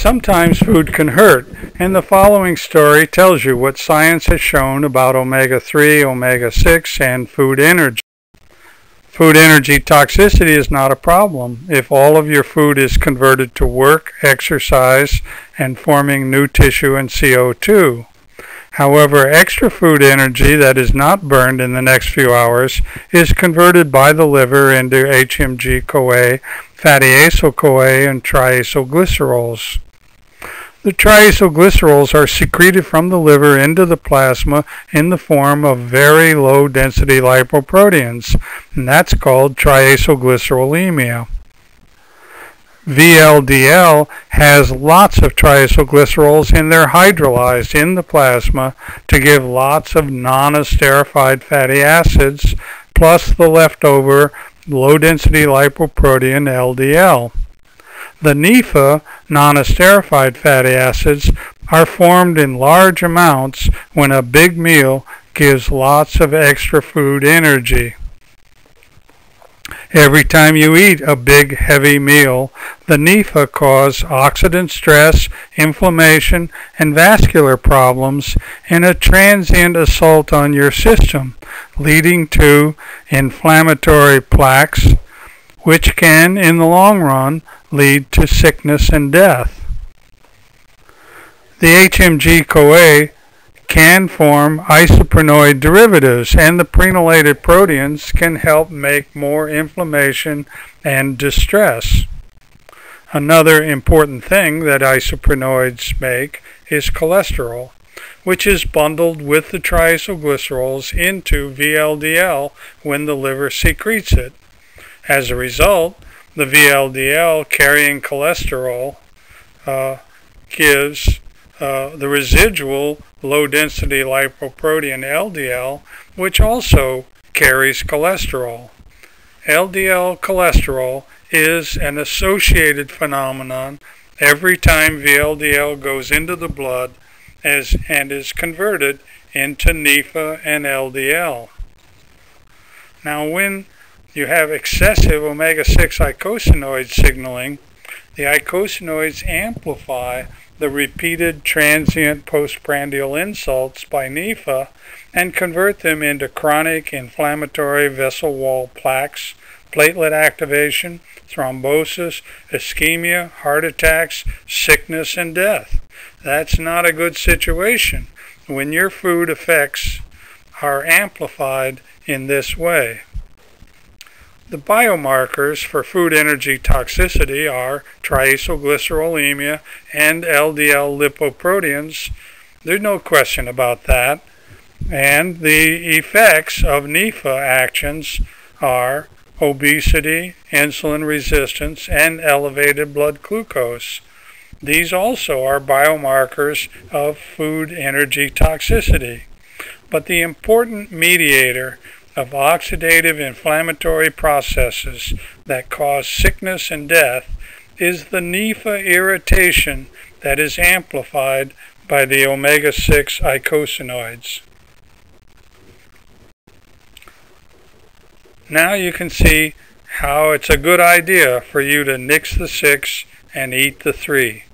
Sometimes food can hurt, and the following story tells you what science has shown about omega-3, omega-6, and food energy. Food energy toxicity is not a problem if all of your food is converted to work, exercise, and forming new tissue and CO2. However, extra food energy that is not burned in the next few hours is converted by the liver into HMG-CoA, fatty acyl-CoA, and triacylglycerols. The triacylglycerols are secreted from the liver into the plasma in the form of very low-density lipoproteins, and that's called triacylglycerolemia. VLDL has lots of triacylglycerols and they're hydrolyzed in the plasma to give lots of non-esterified fatty acids plus the leftover low-density lipoprotein LDL. The NEFA, non-esterified fatty acids, are formed in large amounts when a big meal gives lots of extra food energy. Every time you eat a big, heavy meal, the NEFA cause oxidant stress, inflammation, and vascular problems in a transient assault on your system, leading to inflammatory plaques, which can, in the long run, lead to sickness and death. The HMG-CoA can form isoprenoid derivatives, and the prenylated proteins can help make more inflammation and distress. Another important thing that isoprenoids make is cholesterol, which is bundled with the triacylglycerols into VLDL when the liver secretes it. As a result, the VLDL carrying cholesterol gives the residual low-density lipoprotein LDL, which also carries cholesterol. LDL cholesterol is an associated phenomenon every time VLDL goes into the blood and is converted into NEFA and LDL. Now, when you have excessive omega-6 eicosanoid signaling, the eicosanoids amplify the repeated transient postprandial insults by NEFA and convert them into chronic inflammatory vessel wall plaques, platelet activation, thrombosis, ischemia, heart attacks, sickness, and death. That's not a good situation when your food effects are amplified in this way. The biomarkers for food energy toxicity are triacylglycerolemia and LDL lipoproteins. There's no question about that. And the effects of NEFA actions are obesity, insulin resistance, and elevated blood glucose. These also are biomarkers of food energy toxicity. But the important mediator of oxidative inflammatory processes that cause sickness and death is the NEFA irritation that is amplified by the omega-6 eicosanoids. Now you can see how it's a good idea for you to nix the 6 and eat the 3.